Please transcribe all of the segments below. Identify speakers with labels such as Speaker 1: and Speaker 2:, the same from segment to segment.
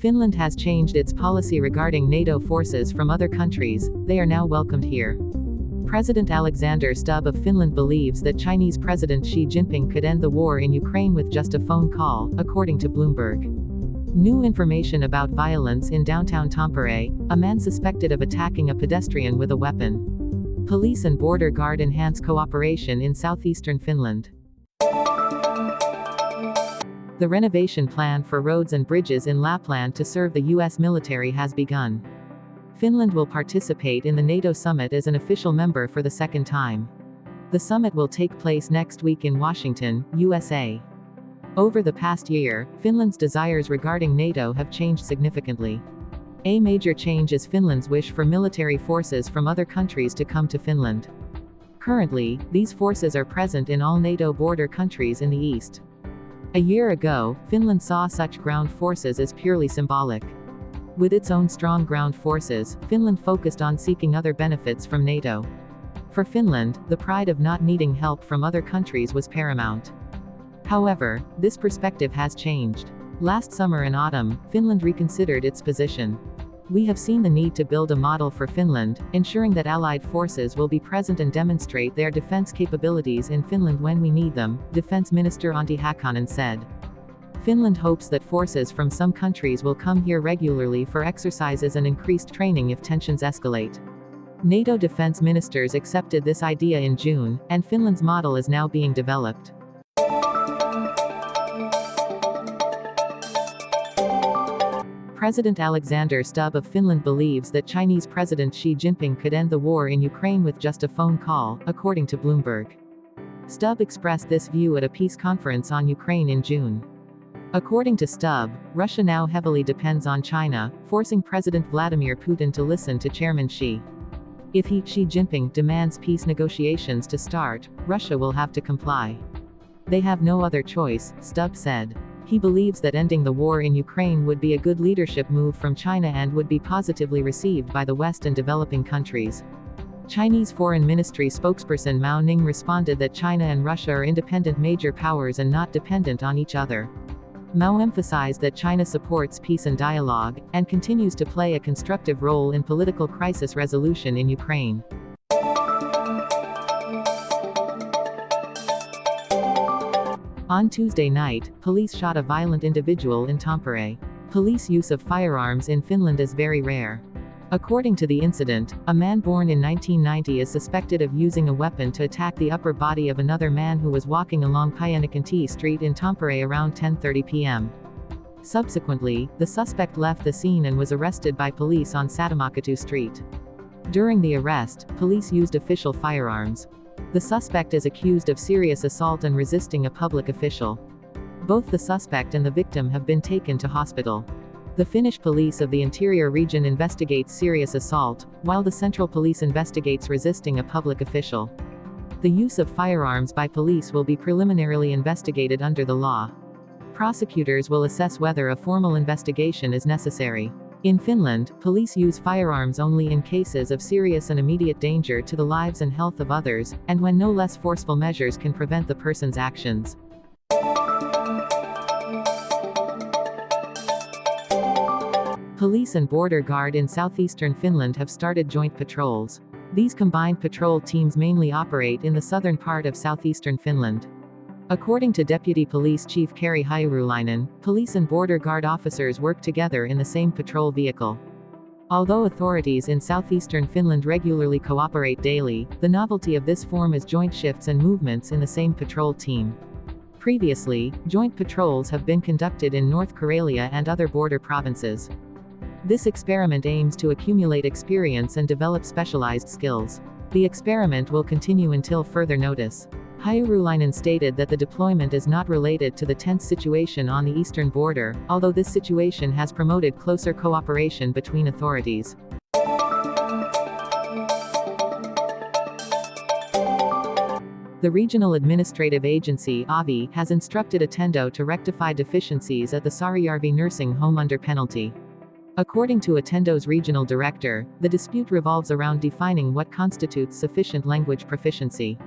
Speaker 1: Finland has changed its policy regarding NATO forces from other countries, they are now welcomed here. President Alexander Stubb of Finland believes that Chinese President Xi Jinping could end the war in Ukraine with just a phone call, according to Bloomberg. New information about violence in downtown Tampere, a man suspected of attacking a pedestrian with a weapon. Police and border guard enhance cooperation in southeastern Finland. The renovation plan for roads and bridges in Lapland to serve the U.S. military has begun. Finland will participate in the NATO summit as an official member for the second time. The summit will take place next week in Washington, USA. Over the past year, Finland's desires regarding NATO have changed significantly. A major change is Finland's wish for military forces from other countries to come to Finland. Currently, these forces are present in all NATO border countries in the east. A year ago, Finland saw such ground forces as purely symbolic. With its own strong ground forces, Finland focused on seeking other benefits from NATO. For Finland, the pride of not needing help from other countries was paramount. However, this perspective has changed. Last summer and autumn, Finland reconsidered its position. We have seen the need to build a model for Finland, ensuring that allied forces will be present and demonstrate their defense capabilities in Finland when we need them, Defense Minister Antti Häkkänen said. Finland hopes that forces from some countries will come here regularly for exercises and increased training if tensions escalate. NATO defense ministers accepted this idea in June, and Finland's model is now being developed. President Alexander Stubb of Finland believes that Chinese President Xi Jinping could end the war in Ukraine with just a phone call, according to Bloomberg. Stubb expressed this view at a peace conference on Ukraine in June. According to Stubb, Russia now heavily depends on China, forcing President Vladimir Putin to listen to Chairman Xi. If Xi Jinping demands peace negotiations to start, Russia will have to comply. They have no other choice, Stubb said. He believes that ending the war in Ukraine would be a good leadership move from China and would be positively received by the West and developing countries. Chinese Foreign Ministry spokesperson Mao Ning responded that China and Russia are independent major powers and not dependent on each other. Mao emphasized that China supports peace and dialogue, and continues to play a constructive role in political crisis resolution in Ukraine. On Tuesday night, police shot a violent individual in Tampere. Police use of firearms in Finland is very rare. According to the incident, a man born in 1990 is suspected of using a weapon to attack the upper body of another man who was walking along Päijänne Street in Tampere around 10:30 p.m. Subsequently, the suspect left the scene and was arrested by police on Satamakatu Street. During the arrest, police used official firearms. The suspect is accused of serious assault and resisting a public official. Both the suspect and the victim have been taken to hospital. The Finnish Police of the Interior Region investigates serious assault, while the Central Police investigates resisting a public official. The use of firearms by police will be preliminarily investigated under the law. Prosecutors will assess whether a formal investigation is necessary. In Finland, police use firearms only in cases of serious and immediate danger to the lives and health of others, and when no less forceful measures can prevent the person's actions. Police and border guard in southeastern Finland have started joint patrols. These combined patrol teams mainly operate in the southern part of southeastern Finland. According to Deputy Police Chief Kari Hairulainen, police and border guard officers work together in the same patrol vehicle. Although authorities in southeastern Finland regularly cooperate daily, the novelty of this form is joint shifts and movements in the same patrol team. Previously, joint patrols have been conducted in North Karelia and other border provinces. This experiment aims to accumulate experience and develop specialized skills. The experiment will continue until further notice. Hairulainen stated that the deployment is not related to the tense situation on the eastern border, although this situation has promoted closer cooperation between authorities. The Regional Administrative Agency (AVI) has instructed Attendo to rectify deficiencies at the Saarijärvi nursing home under penalty. According to Attendo's regional director, the dispute revolves around defining what constitutes sufficient language proficiency.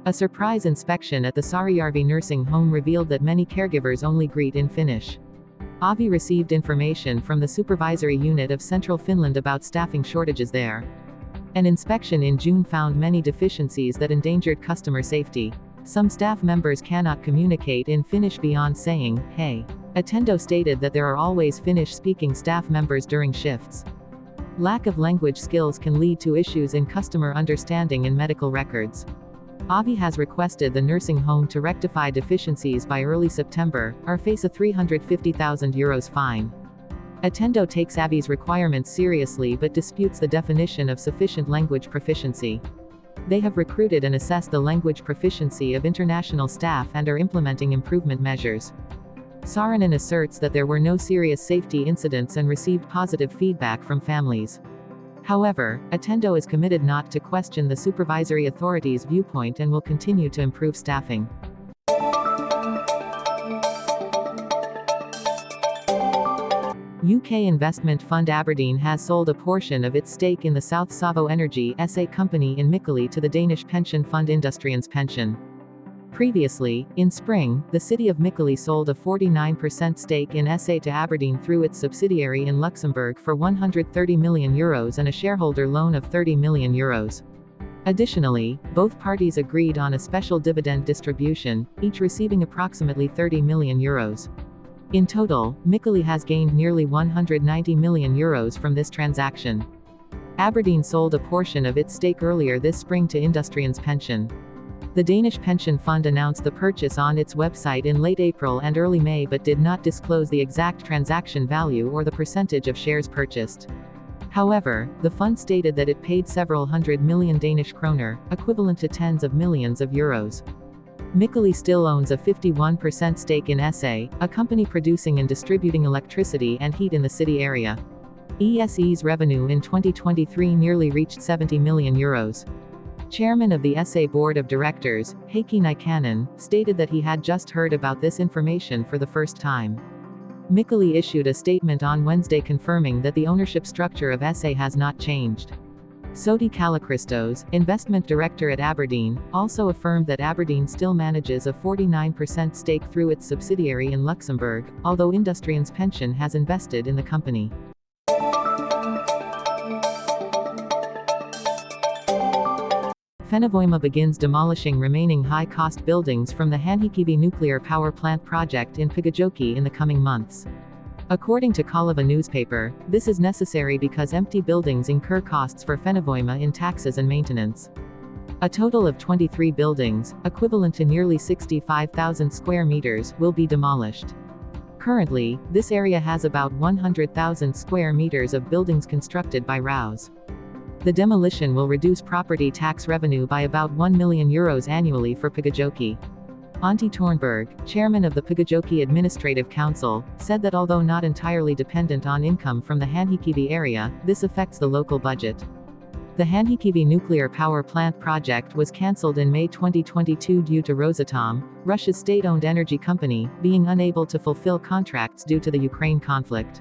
Speaker 1: A surprise inspection at the Saarijärvi nursing home revealed that many caregivers only greet in Finnish. Avi received information from the supervisory unit of Central Finland about staffing shortages there. An inspection in June found many deficiencies that endangered customer safety. Some staff members cannot communicate in Finnish beyond saying, hey. Attendo stated that there are always Finnish-speaking staff members during shifts. Lack of language skills can lead to issues in customer understanding in medical records. Avi has requested the nursing home to rectify deficiencies by early September, or face a €350,000 fine. Attendo takes Avi's requirements seriously but disputes the definition of sufficient language proficiency. They have recruited and assessed the language proficiency of international staff and are implementing improvement measures. Saarinen asserts that there were no serious safety incidents and received positive feedback from families. However, Attendo is committed not to question the supervisory authority's viewpoint and will continue to improve staffing. UK investment fund Aberdeen has sold a portion of its stake in the South Savo Energy SA company in Mikkeli to the Danish pension fund Industriens Pension. Previously, in spring, the city of Mikkeli sold a 49% stake in SA to Aberdeen through its subsidiary in Luxembourg for €130 million and a shareholder loan of €30 million. Additionally, both parties agreed on a special dividend distribution, each receiving approximately €30 million. In total, Mikkeli has gained nearly €190 million from this transaction. Aberdeen sold a portion of its stake earlier this spring to Industriens Pension. The Danish pension fund announced the purchase on its website in late April and early May but did not disclose the exact transaction value or the percentage of shares purchased. However, the fund stated that it paid several hundred million Danish kroner, equivalent to tens of millions of euros. Mikkeli still owns a 51% stake in SA, a company producing and distributing electricity and heat in the city area. ESE's revenue in 2023 nearly reached €70 million. Chairman of the SA Board of Directors, Heikki Niikanen, stated that he had just heard about this information for the first time. Mikkeli issued a statement on Wednesday confirming that the ownership structure of SA has not changed. Soti Kalakristos, investment director at Aberdeen, also affirmed that Aberdeen still manages a 49% stake through its subsidiary in Luxembourg, although Industriens Pension has invested in the company. Fennovoima begins demolishing remaining high-cost buildings from the Hanhikivi nuclear power plant project in Pigajoki in the coming months. According to Kaleva newspaper, this is necessary because empty buildings incur costs for Fennovoima in taxes and maintenance. A total of 23 buildings, equivalent to nearly 65,000 square meters, will be demolished. Currently, this area has about 100,000 square meters of buildings constructed by Rouse. The demolition will reduce property tax revenue by about €1 million annually for Pigajoki. Antti Tornberg, chairman of the Pigajoki Administrative Council, said that although not entirely dependent on income from the Hanhikivi area, this affects the local budget. The Hanhikivi nuclear power plant project was cancelled in May 2022 due to Rosatom, Russia's state-owned energy company, being unable to fulfill contracts due to the Ukraine conflict.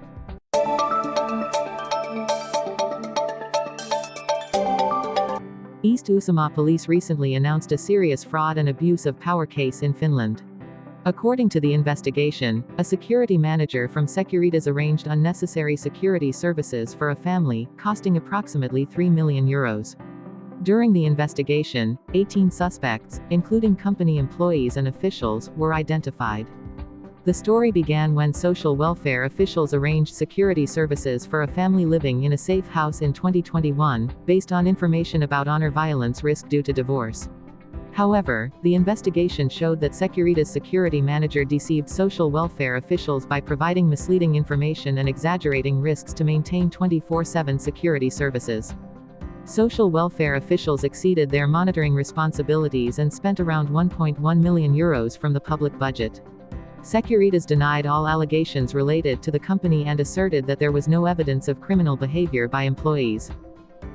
Speaker 1: East Uusimaa police recently announced a serious fraud and abuse of power case in Finland. According to the investigation, a security manager from Securitas arranged unnecessary security services for a family, costing approximately €3 million. During the investigation, 18 suspects, including company employees and officials, were identified. The story began when social welfare officials arranged security services for a family living in a safe house in 2021, based on information about honor violence risk due to divorce. However, the investigation showed that Securitas security manager deceived social welfare officials by providing misleading information and exaggerating risks to maintain 24/7 security services. Social welfare officials exceeded their monitoring responsibilities and spent around €1.1 million from the public budget. Securitas denied all allegations related to the company and asserted that there was no evidence of criminal behavior by employees.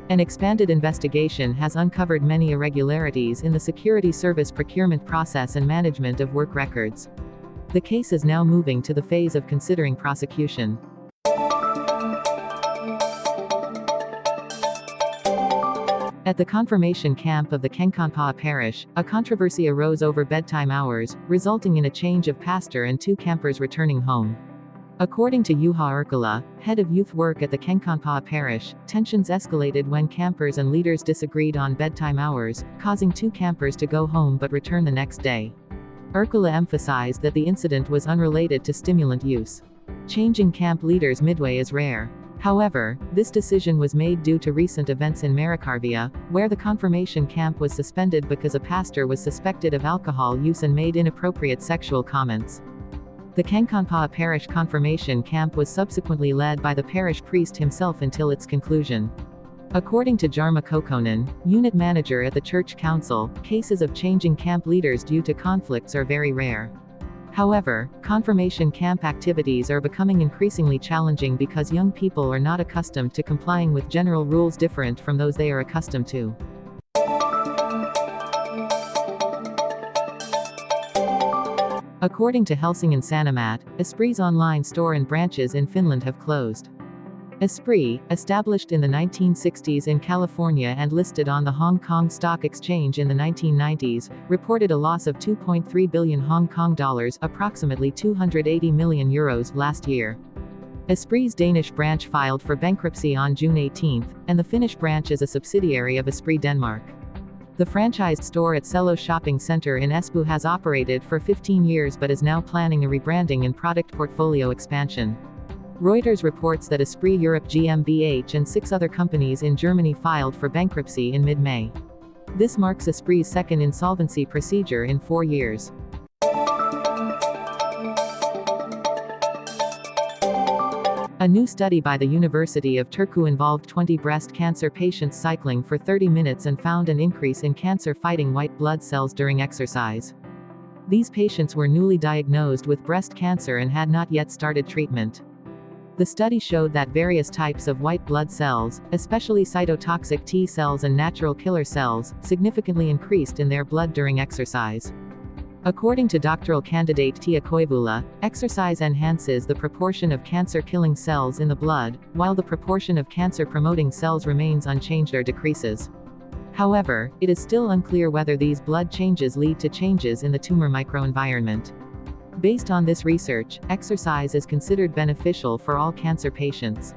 Speaker 1: An expanded investigation has uncovered many irregularities in the security service procurement process and management of work records. The case is now moving to the phase of considering prosecution. At the confirmation camp of the Kenkanpaa parish, a controversy arose over bedtime hours, resulting in a change of pastor and 2 campers returning home. According to Juha Erkkilä, head of youth work at the Kenkanpää parish, tensions escalated when campers and leaders disagreed on bedtime hours, causing 2 campers to go home but return the next day. Erkkilä emphasized that the incident was unrelated to stimulant use. Changing camp leaders midway is rare. However, this decision was made due to recent events in Merikarvia, where the confirmation camp was suspended because a pastor was suspected of alcohol use and made inappropriate sexual comments. The Kenkanpää parish confirmation camp was subsequently led by the parish priest himself until its conclusion. According to Jarmo Kokkonen, unit manager at the church council, cases of changing camp leaders due to conflicts are very rare. However, confirmation camp activities are becoming increasingly challenging because young people are not accustomed to complying with general rules different from those they are accustomed to. According to Helsingin Sanomat, Espri's online store and branches in Finland have closed. Esprit, established in the 1960s in California and listed on the Hong Kong Stock Exchange in the 1990s, reported a loss of 2.3 billion Hong Kong dollars, approximately 280 million euros, last year. Esprit's Danish branch filed for bankruptcy on June 18, and the Finnish branch is a subsidiary of Esprit Denmark. The franchised store at Selo Shopping Center in Espoo has operated for 15 years but is now planning a rebranding and product portfolio expansion. Reuters reports that Esprit Europe GmbH and 6 other companies in Germany filed for bankruptcy in mid-May. This marks Esprit's second insolvency procedure in 4 years. A new study by the University of Turku involved 20 breast cancer patients cycling for 30 minutes and found an increase in cancer-fighting white blood cells during exercise. These patients were newly diagnosed with breast cancer and had not yet started treatment. The study showed that various types of white blood cells, especially cytotoxic T cells and natural killer cells, significantly increased in their blood during exercise. According to doctoral candidate Tia Koivula, exercise enhances the proportion of cancer-killing cells in the blood, while the proportion of cancer-promoting cells remains unchanged or decreases. However, it is still unclear whether these blood changes lead to changes in the tumor microenvironment. Based on this research, exercise is considered beneficial for all cancer patients.